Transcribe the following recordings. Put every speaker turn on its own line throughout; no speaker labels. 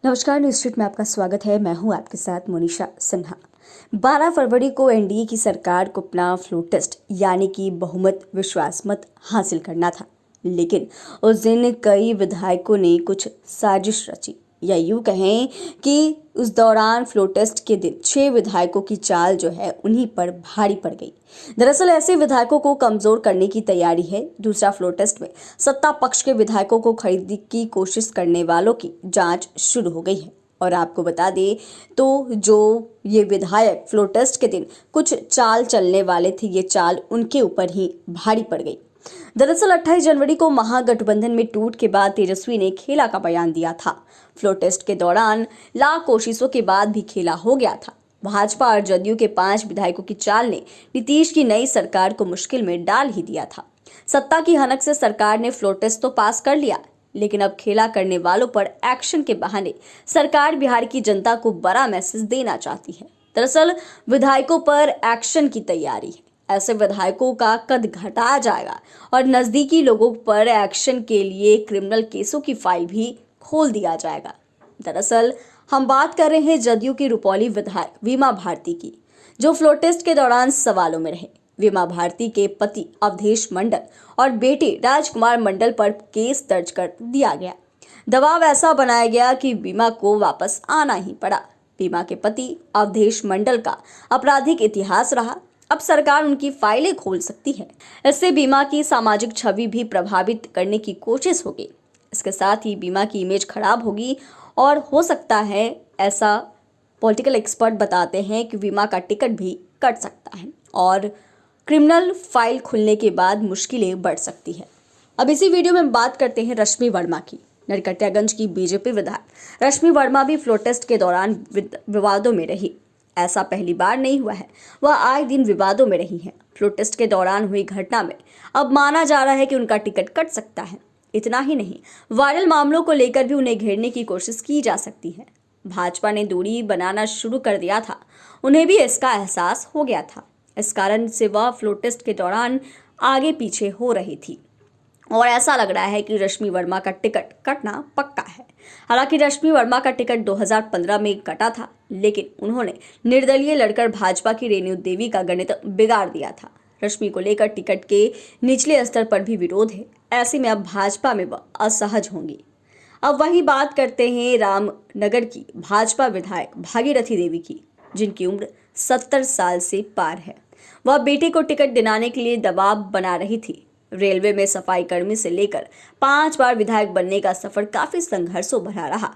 नमस्कार, news street में आपका स्वागत है। मैं हूं आपके साथ मोनिशा सिन्हा। 12 फरवरी को एनडीए की सरकार को अपना फ्लो टेस्ट यानी कि बहुमत विश्वास मत हासिल करना था, लेकिन उस दिन कई विधायकों ने कुछ साजिश रची, या यूं कहें कि उस दौरान फ्लो टेस्ट के दिन 6 विधायकों की चाल जो है उन्हीं पर भारी पड़ गई। दरअसल ऐसे विधायकों को कमजोर करने की तैयारी है। दूसरा फ्लो टेस्ट में सत्ता पक्ष के विधायकों को खरीदने की कोशिश करने वालों की जांच शुरू हो गई है। और आपको बता दें तो जो ये विधायक फ्लो टेस्ट के दिन कुछ चाल चलने वाले थे, ये चाल उनके ऊपर ही भारी पड़ गई। दरअसल 28 जनवरी को महागठबंधन में टूट के बाद तेजस्वी ने खेला का बयान दिया था। फ्लो टेस्ट के दौरान लाख कोशिशों के बाद भी खेला हो गया था। भाजपा और जदयू के 5 विधायकों की चाल ने नीतीश की नई सरकार को मुश्किल में डाल ही दिया था। सत्ता की हनक से सरकार ने फ्लो टेस्ट तो पास कर लिया, लेकिन अब खेला करने वालों पर एक्शन के बहाने सरकार बिहार की जनता को बड़ा मैसेज देना चाहती है। दरअसल विधायकों पर एक्शन की तैयारी है। ऐसे विधायकों का कद घटाया जाएगा और नजदीकी लोगों पर एक्शन के लिए क्रिमिनल केसों की फाइल भी खोल दिया जाएगा। दरअसल हम बात कर रहे हैं जदयू की रुपौली विधायक वीमा भारती की, जो फ्लो टेस्ट के दौरान सवालों में रहे। वीमा भारती के पति अवधेश मंडल और बेटे राजकुमार मंडल पर केस दर्ज कर दिया गया। दबाव ऐसा बनाया गया कि वीमा को वापस आना ही पड़ा। वीमा के पति अवधेश मंडल का आपराधिक इतिहास रहा। अब सरकार उनकी फाइलें खोल सकती है। इससे बीमा की सामाजिक छवि भी प्रभावित करने की कोशिश होगी। इसके साथ ही बीमा की इमेज खराब होगी और हो सकता है, ऐसा पॉलिटिकल एक्सपर्ट बताते हैं कि बीमा का टिकट भी कट सकता है और क्रिमिनल फाइल खुलने के बाद मुश्किलें बढ़ सकती है। अब इसी वीडियो में बात करते हैं रश्मि वर्मा की। नरकटियागंज की बीजेपी विधायक रश्मि वर्मा भी फ्लो टेस्ट के दौरान विवादों में रही। ऐसा पहली बार नहीं हुआ है, वह आए दिन विवादों में रही हैं। फ्लो टेस्ट के दौरान हुई घटना में अब माना जा रहा है कि उनका टिकट कट सकता है। इतना ही नहीं, वायरल मामलों को लेकर भी उन्हें घेरने की कोशिश की जा सकती है। भाजपा ने दूरी बनाना शुरू कर दिया था, उन्हें भी इसका एहसास हो गया था। इस कारण से वह फ्लो टेस्ट के दौरान आगे पीछे हो रही थी और ऐसा लग रहा है कि रश्मि वर्मा का टिकट कटना पक्का है। हालांकि रश्मि वर्मा का टिकट 2015 में कटा था, लेकिन उन्होंने निर्दलीय लड़कर भाजपा की रेणु देवी का गणित बिगाड़ दिया था। रश्मि को लेकर टिकट के निचले स्तर पर भी विरोध है। ऐसे में अब भाजपा में वह असहज होंगी। अब वही बात करते हैं रामनगर की भाजपा विधायक भागीरथी देवी की, जिनकी उम्र 70 साल से पार है। वह बेटे को टिकट दिलाने के लिए दबाव बना रही थी। रेलवे में सफाई कर्मी से लेकर 5 बार विधायक बनने का सफर काफी संघर्षों भरा रहा।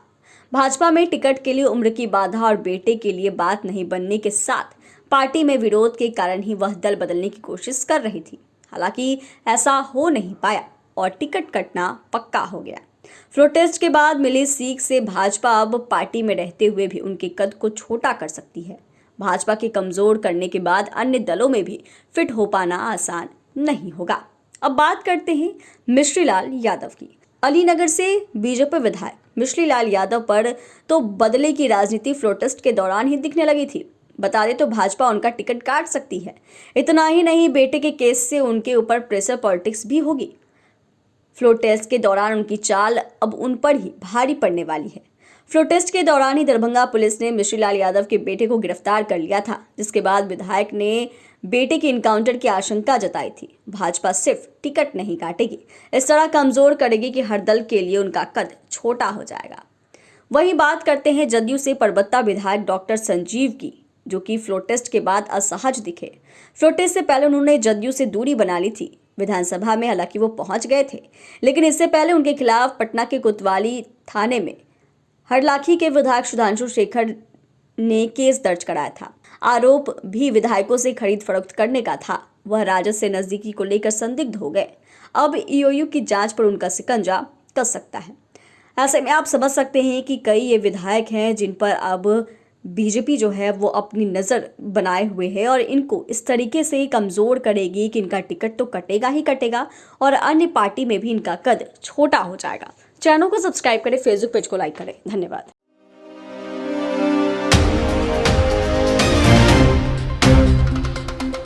भाजपा में टिकट के लिए उम्र की बाधा और बेटे के लिए बात नहीं बनने के साथ पार्टी में विरोध के कारण ही वह दल बदलने की कोशिश कर रही थी। हालांकि ऐसा हो नहीं पाया और टिकट कटना पक्का हो गया। फ्लो टेस्ट के बाद मिली सीख से भाजपा अब पार्टी में रहते हुए भी उनके कद को छोटा कर सकती है। भाजपा के कमजोर करने के बाद अन्य दलों में भी फिट हो पाना आसान नहीं होगा। अब बात करते हैं मिश्री लाल यादव की। अलीनगर से बीजेपी विधायक मिश्री लाल यादव पर तो बदले की राजनीति फ्लो टेस्ट के दौरान ही दिखने लगी थी। बता दें तो भाजपा उनका टिकट काट सकती है। इतना ही नहीं, बेटे के केस से उनके ऊपर प्रेशर पॉलिटिक्स भी होगी। फ्लो टेस्ट के दौरान उनकी चाल अब उन पर ही भारी पड़ने वाली है। फ्लो टेस्ट के दौरान ही दरभंगा पुलिस ने मिश्री लाल यादव के बेटे को गिरफ्तार कर लिया था, जिसके बाद विधायक ने बेटे के इनकाउंटर की आशंका जताई थी। भाजपा सिर्फ टिकट नहीं काटेगी, इस तरह कमजोर करेगी कि हर दल के लिए उनका कद छोटा हो जाएगा। वहीं बात करते हैं जदयू से परबत्ता विधायक डॉक्टर संजीव की, जो कि फ्लो टेस्ट के बाद असहज दिखे। फ्लो टेस्ट से पहले उन्होंने जदयू से दूरी बना ली थी। विधानसभा में हालांकि वो पहुंच गए थे, लेकिन इससे पहले उनके खिलाफ पटना के कोतवाली थाने में हरलाखी के विधायक सुधांशु शेखर ने केस दर्ज कराया था। आरोप भी विधायकों से खरीद फरोख्त करने का था। वह राजद से नजदीकी को लेकर संदिग्ध हो गए। अब ईओयू की जांच पर उनका शिकंजा कस सकता है। ऐसे में आप समझ सकते हैं कि कई ये विधायक हैं जिन पर अब बीजेपी जो है वो अपनी नज़र बनाए हुए है और इनको इस तरीके से कमज़ोर करेगी कि इनका टिकट तो कटेगा ही कटेगा और अन्य पार्टी में भी इनका कद छोटा हो जाएगा। चैनल को सब्सक्राइब करें, फेसबुक पेज को लाइक करें। धन्यवाद।